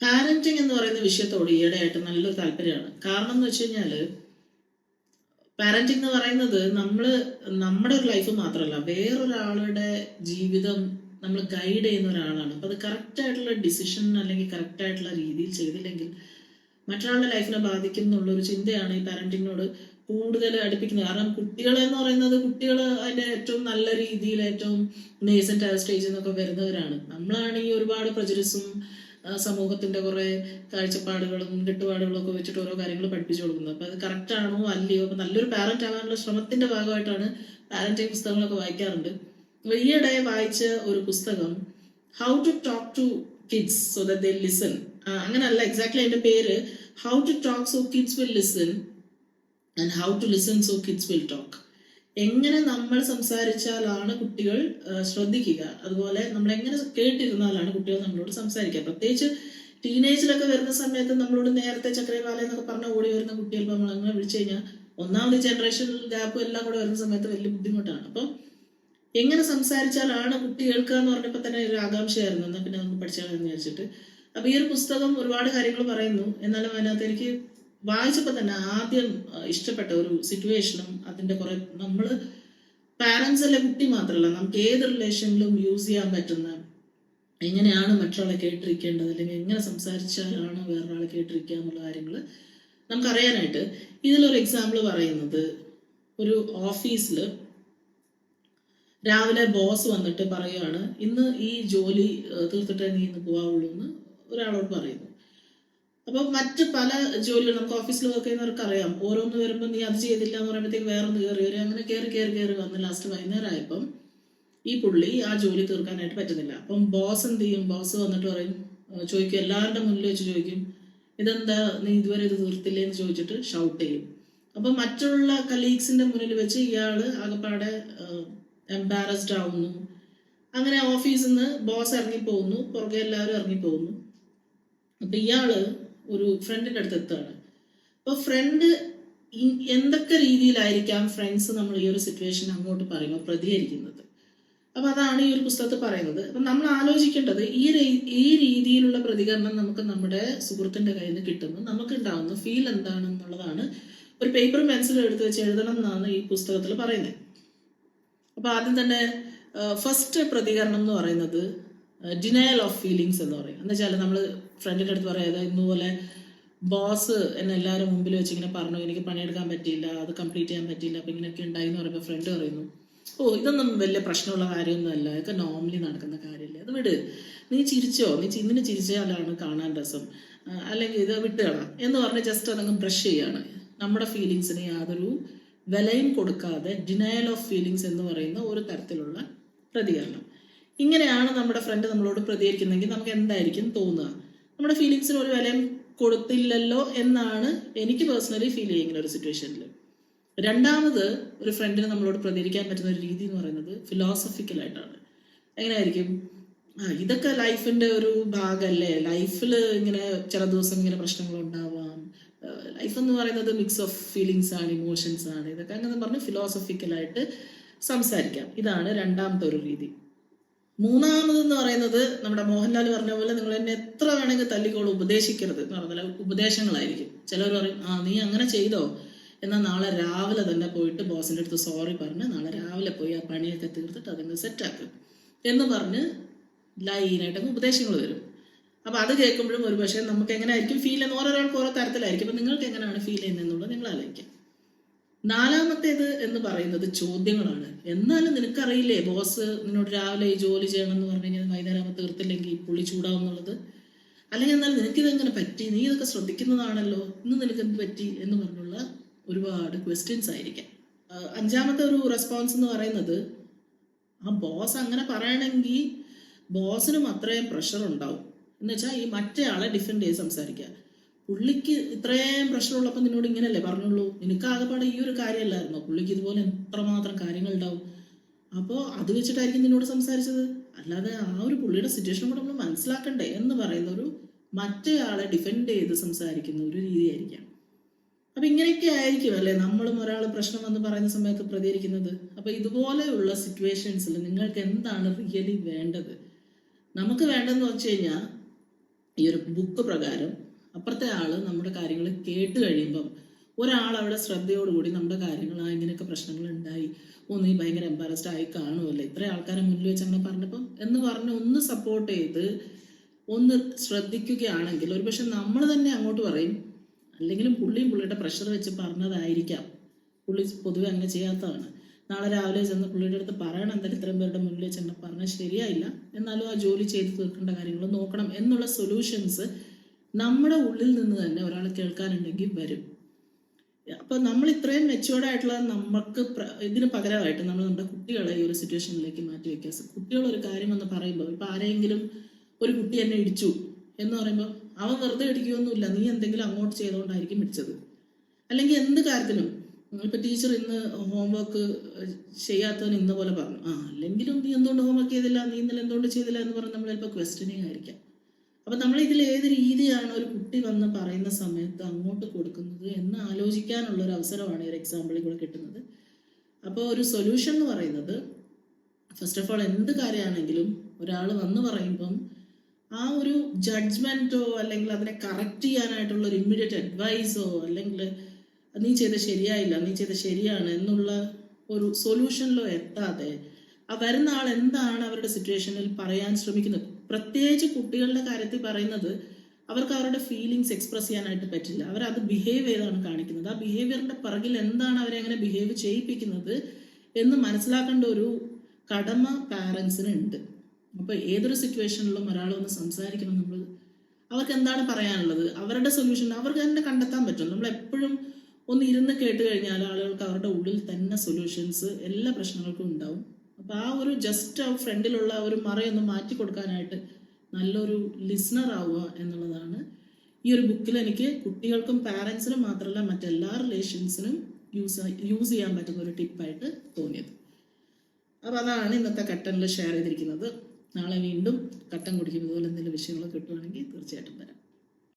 Parenting എന്ന് പറയുന്ന വിഷയത്തോട് ഈയിടെയായിട്ട് നല്ലൊരു താല്പര്യമാണ്. കാരണം എന്ന് വെച്ച് കഴിഞ്ഞാല് പാരന്റിങ് എന്ന് പറയുന്നത് നമ്മുടെ ഒരു ലൈഫ് മാത്രമല്ല, വേറൊരാളുടെ ജീവിതം നമ്മൾ ഗൈഡ് ചെയ്യുന്ന ഒരാളാണ്. അപ്പൊ അത് കറക്റ്റ് ആയിട്ടുള്ള ഡിസിഷൻ അല്ലെങ്കിൽ കറക്റ്റ് ആയിട്ടുള്ള രീതിയിൽ ചെയ്തില്ലെങ്കിൽ മറ്റൊരാളുടെ ലൈഫിനെ ബാധിക്കും എന്നുള്ളൊരു ചിന്തയാണ് ഈ പാരന്റിങ്ങിനോട് കൂടുതൽ അടുപ്പിക്കുന്നത്. കാരണം കുട്ടികൾ എന്ന് പറയുന്നത് കുട്ടികൾ അതിന്റെ ഏറ്റവും നല്ല രീതിയിൽ ഏറ്റവും നേസന്റ് സ്റ്റേജിൽ നിന്നൊക്കെ വരുന്നവരാണ്. നമ്മളാണ് ഈ ഒരുപാട് പ്രജുഡിസും സമൂഹത്തിന്റെ കുറെ കാഴ്ചപ്പാടുകളും കെട്ടുപാടുകളും ഒക്കെ വെച്ചിട്ട് ഓരോ കാര്യങ്ങൾ പഠിപ്പിച്ചു കൊടുക്കുന്നത്. അപ്പൊ അത് കറക്റ്റ് ആണോ അല്ലയോ? അപ്പൊ നല്ലൊരു പാരന്റ് ആകാനുള്ള ശ്രമത്തിന്റെ ഭാഗമായിട്ടാണ് പാരന്റിങ് പുസ്തകങ്ങളൊക്കെ വായിക്കാറുണ്ട്. ഈയിടെ വായിച്ച ഒരു പുസ്തകം how to talk to kids so that they listen. അങ്ങനല്ല, എക്സാക്ട്ലി അതിന്റെ പേര് how to talk so kids will listen and how to listen so kids will talk. എങ്ങനെ നമ്മൾ സംസാരിച്ചാലാണ് കുട്ടികൾ ശ്രദ്ധിക്കുക, അതുപോലെ നമ്മൾ എങ്ങനെ കേട്ടിരുന്നാലാണ് കുട്ടികൾ നമ്മളോട് സംസാരിക്കുക. പ്രത്യേകിച്ച് ടീനേജിലൊക്കെ വരുന്ന സമയത്ത് നമ്മളോട് നേരത്തെ ചക്രവാല എന്നൊക്കെ പറഞ്ഞ ഓടി വരുന്ന കുട്ടികൾ നമ്മൾ അങ്ങനെ വിളിച്ചു കഴിഞ്ഞാൽ ഒന്നാമത് ജനറേഷൻ ഗ്യാപ്പ് എല്ലാം കൂടെ വരുന്ന സമയത്ത് വലിയ ബുദ്ധിമുട്ടാണ്. അപ്പം എങ്ങനെ സംസാരിച്ചാലാണ് കുട്ടി കേൾക്കുക എന്ന് പറഞ്ഞപ്പോൾ തന്നെ ഒരു ആകാംക്ഷയായിരുന്നു. എന്നാൽ പിന്നെ നമുക്ക് പഠിച്ചാലെന്ന് വിചാരിച്ചിട്ട്. അപ്പൊ ഈ ഒരു പുസ്തകം ഒരുപാട് കാര്യങ്ങൾ പറയുന്നു. എന്നാലും അതിനകത്ത് എനിക്ക് വായിച്ചപ്പോൾ തന്നെ ആദ്യം ഇഷ്ടപ്പെട്ട ഒരു സിറ്റുവേഷനും അതിന്റെ കുറെ നമ്മള് പാരന്റ്സ് അല്ലെ കുട്ടി മാത്രമല്ല നമുക്ക് ഏത് റിലേഷനിലും യൂസ് ചെയ്യാൻ പറ്റുന്ന എങ്ങനെയാണ് മറ്റൊരാളെ കേട്ടിരിക്കേണ്ടത് അല്ലെങ്കിൽ എങ്ങനെ സംസാരിച്ചാലാണ് വേറൊരാളെ കേട്ടിരിക്കുക എന്നുള്ള കാര്യങ്ങൾ നമുക്കറിയാനായിട്ട് ഇതിലൊരു എക്സാമ്പിൾ പറയുന്നത്, ഒരു ഓഫീസിൽ രാവിലെ ബോസ് വന്നിട്ട് പറയുകയാണ് ഇന്ന് ഈ ജോലി തീർത്തിട്ടേ നീ ഇന്ന് പോവാവുള്ളൂ എന്ന് ഒരാളോട് പറയുന്നു. അപ്പൊ മറ്റ് പല ജോലികൾ നമുക്ക് ഓഫീസിൽ വർക്ക് ചെയ്യുന്നവർക്ക് അറിയാം, ഓരോന്ന് വരുമ്പോൾ നീ അത് ചെയ്തില്ല എന്ന് പറയുമ്പോഴത്തേക്ക് വേറൊന്ന് കയറി വരും. അങ്ങനെ കയറി വന്ന് ലാസ്റ്റ് വൈകുന്നേരം ആയപ്പം ഈ പുള്ളി ആ ജോലി തീർക്കാനായിട്ട് പറ്റുന്നില്ല. അപ്പം ബോസ് എന്ത് ചെയ്യും? ബോസ് വന്നിട്ട് പറയും, ചോദിക്കും, എല്ലാവരുടെ മുന്നിൽ വെച്ച് ചോദിക്കും, ഇതെന്താ നീ ഇതുവരെ ഇത് തീർത്തില്ലേ എന്ന് ചോദിച്ചിട്ട് ഷൗട്ട് ചെയ്യും. അപ്പം മറ്റുള്ള കലീഗ്സിന്റെ മുന്നിൽ വെച്ച് ഇയാള് ആകപ്പാടെ എംബാരസ്ഡ് ആവുന്നു. അങ്ങനെ ഓഫീസിൽ നിന്ന് ബോസ് ഇറങ്ങിപ്പോകുന്നു, പുറകെ എല്ലാവരും ഇറങ്ങിപ്പോകുന്നു. അപ്പൊ ഇയാള് ഒരു ഫ്രണ്ടിന്റെ അടുത്ത് എത്തുകയാണ്. അപ്പൊ ഫ്രണ്ട് എന്തൊക്കെ രീതിയിലായിരിക്കാം ഫ്രണ്ട്സ് നമ്മൾ ഈ ഒരു സിറ്റുവേഷൻ അങ്ങോട്ട് പറയുമ്പോൾ പ്രതികരിക്കുന്നത്. അപ്പൊ അതാണ് ഈ ഒരു പുസ്തകത്തിൽ പറയുന്നത്. അപ്പൊ നമ്മൾ ആലോചിക്കേണ്ടത് ഈ രീതിയിലുള്ള പ്രതികരണം നമുക്ക് നമ്മുടെ സുഹൃത്തിന്റെ കയ്യിൽ നിന്ന് കിട്ടുന്നു, നമുക്ക് ഉണ്ടാവുന്ന ഫീൽ എന്താണെന്നുള്ളതാണ് ഒരു പേപ്പർ പെൻസിൽ എടുത്ത് വെച്ച് എഴുതണം എന്നാണ് ഈ പുസ്തകത്തിൽ പറയുന്നത്. അപ്പൊ ആദ്യം തന്നെ ഫസ്റ്റ് പ്രതികരണം എന്ന് പറയുന്നത് ഡിനയൽ ഓഫ് ഫീലിങ്സ് എന്ന് പറയും. എന്ന് വെച്ചാൽ നമ്മൾ ഫ്രണ്ടിന്റെ അടുത്ത് പറയാതെ ഇന്നുപോലെ ബോസ് എന്നെ എല്ലാവരും മുമ്പിൽ വെച്ച് ഇങ്ങനെ പറഞ്ഞു, എനിക്ക് പണിയെടുക്കാൻ പറ്റിയില്ല, അത് കംപ്ലീറ്റ് ചെയ്യാൻ പറ്റിയില്ല, അപ്പൊ ഇങ്ങനെയൊക്കെ ഉണ്ടായി എന്ന് പറയുമ്പോൾ ഫ്രണ്ട് പറയുന്നു, ഓ ഇതൊന്നും വലിയ പ്രശ്നമുള്ള കാര്യമൊന്നുമല്ല, ഇതൊക്കെ നോർമലി നടക്കുന്ന കാര്യമില്ല, അത് വിട്, നീ ചിരിച്ചോ, ഇന്നിന് ചിരിച്ചാലാണ് കാണാൻ രസം, അല്ലെങ്കിൽ ഇത് വിട്ടുകളാം എന്ന് പറഞ്ഞ് ജസ്റ്റ് അതങ്ങ് ബ്രഷ് ചെയ്യാണ്. നമ്മുടെ ഫീലിങ്സിന് യാതൊരു വിലയും കൊടുക്കാതെ ഡിനയൽ ഓഫ് ഫീലിങ്സ് എന്ന് പറയുന്ന ഒരു തരത്തിലുള്ള പ്രതികരണം. ഇങ്ങനെയാണ് നമ്മുടെ ഫ്രണ്ട് നമ്മളോട് പ്രതികരിക്കുന്നെങ്കിൽ നമുക്ക് എന്തായിരിക്കും തോന്നുക? നമ്മുടെ ഫീലിങ്സിന് ഒരു വിലയും കൊടുത്തില്ലല്ലോ എന്നാണ് എനിക്ക് പേഴ്സണലി ഫീൽ ചെയ്യുന്ന ഒരു സിറ്റുവേഷനിൽ. രണ്ടാമത് ഒരു ഫ്രണ്ടിന് നമ്മളോട് പ്രതികരിക്കാൻ പറ്റുന്ന ഒരു രീതി എന്ന് പറയുന്നത് ഫിലോസഫിക്കലായിട്ടാണ്. എങ്ങനെയായിരിക്കും? ഇതൊക്കെ ലൈഫിന്റെ ഒരു ഭാഗമല്ലേ, ലൈഫിൽ ഇങ്ങനെ ചില ദിവസം ഇങ്ങനെ പ്രശ്നങ്ങൾ ഉണ്ടാവാം, ലൈഫ് എന്ന് പറയുന്നത് മിക്സ് ഓഫ് ഫീലിങ്സ് ആണ്, ഇമോഷൻസ് ആണ്, ഇതൊക്കെ അങ്ങനെ പറഞ്ഞ് ഫിലോസഫിക്കലായിട്ട് സംസാരിക്കാം. ഇതാണ് രണ്ടാമത്തെ ഒരു രീതി. മൂന്നാമതെന്ന് പറയുന്നത് നമ്മുടെ മോഹൻലാൽ പറഞ്ഞ പോലെ നിങ്ങൾ എന്നെ എത്ര വേണമെങ്കിൽ തല്ലിക്കോളും, ഉപദേശിക്കരുത് എന്ന് പറഞ്ഞാൽ ഉപദേശങ്ങളായിരിക്കും. ചിലർ പറയും, നീ അങ്ങനെ ചെയ്തോ, എന്നാൽ നാളെ രാവിലെ തന്നെ പോയിട്ട് ബോസിന്റെ അടുത്ത് സോറി പറഞ്ഞ് നാളെ രാവിലെ പോയി ആ പണിയൊക്കെ തീർത്തിട്ട് അതങ്ങ് സെറ്റാക്കും എന്ന് പറഞ്ഞ് ലൈനായിട്ടങ്ങ് ഉപദേശങ്ങൾ വരും. അപ്പൊ അത് കേൾക്കുമ്പോഴും ഒരു പക്ഷേ നമുക്ക് എങ്ങനെയായിരിക്കും ഫീൽ ചെയ്യുന്ന ഓരോരാൾക്ക് ഓരോ തരത്തിലായിരിക്കും. അപ്പൊ നിങ്ങൾക്ക് എങ്ങനെയാണ് ഫീൽ ചെയ്യുന്നതെന്നുള്ളത് നിങ്ങൾ ആലോചിക്കാം. നാലാമത്തേത് എന്ന് പറയുന്നത് ചോദ്യങ്ങളാണ്. എന്നാലും നിനക്കറിയില്ലേ ബോസ് നിന്നോട് രാവിലെ ഈ ജോലി ചെയ്യണം എന്ന് പറഞ്ഞു കഴിഞ്ഞാൽ വൈകുന്നേരം തീർത്തില്ലെങ്കിൽ പുള്ളി ചൂടാവും എന്നുള്ളത്? അല്ലെങ്കിൽ എന്നാലും നിനക്കിതെങ്ങനെ പറ്റി, നീ ഇതൊക്കെ ശ്രദ്ധിക്കുന്നതാണല്ലോ, ഇന്ന് നിനക്ക് എന്ത് പറ്റി എന്ന് പറഞ്ഞുള്ള ഒരുപാട് ക്വസ്റ്റ്യൻസ് ആയിരിക്കാം. അഞ്ചാമത്തെ ഒരു റെസ്പോൺസ് എന്ന് പറയുന്നത്, ആ ബോസ് അങ്ങനെ പറയണമെങ്കിൽ ബോസിനും അത്രയും പ്രഷർ ഉണ്ടാവും എന്ന് വെച്ചാൽ ഈ മറ്റേ ആളെ ഡിഫെൻഡ് ചെയ്ത് സംസാരിക്കുക. പുള്ളിക്ക് ഇത്രയും പ്രശ്നമുള്ളപ്പോൾ നിന്നോട് ഇങ്ങനെയല്ലേ പറഞ്ഞുള്ളൂ, നിനക്ക് ആകെപ്പാടെ ഈ ഒരു കാര്യമല്ലായിരുന്നോ, പുള്ളിക്ക് ഇതുപോലെ എത്രമാത്രം കാര്യങ്ങൾ ഉണ്ടാവും, അപ്പോൾ അത് വെച്ചിട്ടായിരിക്കും നിന്നോട് സംസാരിച്ചത്, അല്ലാതെ ആ ഒരു പുള്ളിയുടെ സിറ്റുവേഷൻ കൂടെ നമ്മൾ മനസ്സിലാക്കണ്ടേ എന്ന് പറയുന്ന ഒരു മറ്റേ ആളെ ഡിഫെൻഡ് ചെയ്ത് സംസാരിക്കുന്ന ഒരു രീതിയായിരിക്കാം. അപ്പൊ ഇങ്ങനെയൊക്കെ ആയിരിക്കും അല്ലെ നമ്മളും ഒരാൾ പ്രശ്നം വന്ന് പറയുന്ന സമയത്ത് പ്രതികരിക്കുന്നത്. അപ്പൊ ഇതുപോലെയുള്ള സിറ്റുവേഷൻസിൽ നിങ്ങൾക്ക് എന്താണ് റിയലി വേണ്ടത്? നമുക്ക് വേണ്ടതെന്ന് വെച്ച് കഴിഞ്ഞാൽ ഈ ഒരു ബുക്ക് പ്രകാരം അപ്പുറത്തെ ആള് നമ്മുടെ കാര്യങ്ങൾ കേട്ട് കഴിയുമ്പം ഒരാൾ അവിടെ ശ്രദ്ധയോടുകൂടി നമ്മുടെ കാര്യങ്ങൾ ഇങ്ങനെയൊക്കെ പ്രശ്നങ്ങൾ ഉണ്ടായി, നീ ഭയങ്കര എംബാരസ്ഡ് ആയി കാണുമല്ലോ ഇത്ര ആൾക്കാരെ മുന്നിൽ വെച്ച് അങ്ങനെ പറഞ്ഞപ്പം എന്ന് പറഞ്ഞ് ഒന്ന് സപ്പോർട്ട് ചെയ്ത് ഒന്ന് ശ്രദ്ധിക്കുകയാണെങ്കിൽ ഒരുപക്ഷെ നമ്മൾ തന്നെ അങ്ങോട്ട് പറയും, അല്ലെങ്കിലും പുള്ളിയുടെ പ്രഷർ വെച്ച് പറഞ്ഞതായിരിക്കാം, പുള്ളി പൊതുവെ അങ്ങനെ ചെയ്യാത്തതാണ്. നാളെ രാവിലെ ചെന്ന് പുള്ളിയുടെ അടുത്ത് പറയണം, എന്തായാലും ഇത്രയും പേരുടെ മുന്നിൽ വെച്ച് അങ്ങനെ പറഞ്ഞാൽ ശരിയായില്ല, എന്നാലും ആ ജോലി ചെയ്ത് തീർക്കേണ്ട കാര്യങ്ങൾ നോക്കണം എന്നുള്ള സൊല്യൂഷൻസ് നമ്മുടെ ഉള്ളിൽ നിന്ന് തന്നെ ഒരാൾ കേൾക്കാനുണ്ടെങ്കിൽ വരും. അപ്പൊ നമ്മൾ ഇത്രയും മെച്ചുവേർഡ് ആയിട്ടുള്ള നമുക്ക് ഇതിന് പകരമായിട്ട് നമ്മൾ നമ്മുടെ കുട്ടികളെ ഈ ഒരു സിറ്റുവേഷനിലേക്ക് മാറ്റി വെക്കുക. കുട്ടികൾ ഒരു കാര്യം എന്ന് പറയുമ്പോൾ ഇപ്പൊ ആരെങ്കിലും ഒരു കുട്ടി എന്നെ ഇടിച്ചു എന്ന് പറയുമ്പോൾ അവൻ വെറുതെ ഇടിക്കുകയൊന്നുമില്ല, നീ എന്തെങ്കിലും അങ്ങോട്ട് ചെയ്തുകൊണ്ടായിരിക്കും ഇടിച്ചത്. അല്ലെങ്കിൽ എന്ത് കാര്യത്തിനും ഇപ്പൊ ടീച്ചർ ഇന്ന് ഹോംവർക്ക് ചെയ്യാത്തവന് ഇന്ന പോലെ പറഞ്ഞു, അല്ലെങ്കിലും നീ എന്തുകൊണ്ട് ഹോംവർക്ക് ചെയ്തില്ല, നീ ഇന്നലെ എന്തുകൊണ്ട് ചെയ്തില്ല എന്ന് പറഞ്ഞ് നമ്മൾ ചിലപ്പോൾ ക്വസ്റ്റ്യനിങ് ആയിരിക്കാം. അപ്പൊ നമ്മൾ ഇതിൽ ഏത് രീതിയാണ് ഒരു കുട്ടി വന്ന് പറയുന്ന സമയത്ത് അങ്ങോട്ട് കൊടുക്കുന്നത് എന്ന് ആലോചിക്കാനുള്ള ഒരു അവസരമാണ് ഈ ഒരു എക്സാമ്പിളിൽ കൂടെ കിട്ടുന്നത്. അപ്പോൾ ഒരു സൊല്യൂഷൻ എന്ന് പറയുന്നത് ഫസ്റ്റ് ഓഫ് ഓൾ എന്ത് കാര്യമാണെങ്കിലും ഒരാൾ വന്ന് പറയുമ്പം ആ ഒരു ജഡ്ജ്മെന്റോ അല്ലെങ്കിൽ അതിനെ കറക്റ്റ് ചെയ്യാനായിട്ടുള്ള ഒരു ഇമ്മീഡിയറ്റ് അഡ്വൈസോ അല്ലെങ്കിൽ നീ ചെയ്ത ശരിയായില്ല, നീ ചെയ്ത ശരിയാണ് എന്നുള്ള ഒരു സൊല്യൂഷനിലോ എത്താതെ ആ വരുന്ന ആൾ എന്താണ് അവരുടെ സിറ്റുവേഷനിൽ പറയാൻ ശ്രമിക്കുന്നത്, പ്രത്യേകിച്ച് കുട്ടികളുടെ കാര്യത്തിൽ പറയുന്നത് അവർക്ക് അവരുടെ ഫീലിങ്സ് എക്സ്പ്രസ് ചെയ്യാനായിട്ട് പറ്റില്ല, അവരത് ബിഹേവ് ചെയ്താണ് കാണിക്കുന്നത്. ആ ബിഹേവിയറിന്റെ പിറകിൽ എന്താണ് അവരെ അങ്ങനെ ബിഹേവ് ചെയ്യിപ്പിക്കുന്നത് എന്ന് മനസ്സിലാക്കേണ്ട ഒരു കടമ പാരൻസിന് ഉണ്ട്. അപ്പൊ ഏതൊരു സിറ്റുവേഷനിലും ഒരാൾ ഒന്ന് സംസാരിക്കണം, നമ്മൾ അവർക്ക് എന്താണ് പറയാനുള്ളത്, അവരുടെ സൊല്യൂഷൻ അവർക്ക് തന്നെ കണ്ടെത്താൻ പറ്റും. നമ്മൾ എപ്പോഴും ഒന്ന് ഇരുന്ന് കേട്ട് കഴിഞ്ഞാൽ ആളുകൾക്ക് അവരുടെ ഉള്ളിൽ തന്നെ സൊല്യൂഷൻസ് എല്ലാ പ്രശ്നങ്ങൾക്കും ഉണ്ടാവും. അപ്പൊ ആ ഒരു ജസ്റ്റ് ആ ഫ്രണ്ടിലുള്ള ഒരു മറയൊന്ന് മാറ്റി കൊടുക്കാനായിട്ട് നല്ലൊരു ലിസണർ ആവുക എന്നുള്ളതാണ് ഈ ഒരു ബുക്കിൽ എനിക്ക് കുട്ടികൾക്കും പാരൻസിനും മാത്രമല്ല മറ്റെല്ലാ റിലേഷൻസിനും യൂസ് ചെയ്യാൻ പറ്റുന്ന ഒരു ടിപ്പായിട്ട് തോന്നിയത്. അപ്പോൾ അതാണ് ഇന്നത്തെ കട്ടനിൽ ഷെയർ ചെയ്തിരിക്കുന്നത്. നാളെ വീണ്ടും കട്ടൻ കുടിക്കുമ്പോൾ ഇതുപോലെ എന്തെങ്കിലും വിഷയങ്ങൾ കിട്ടുവാണെങ്കിൽ തീർച്ചയായിട്ടും വരാം.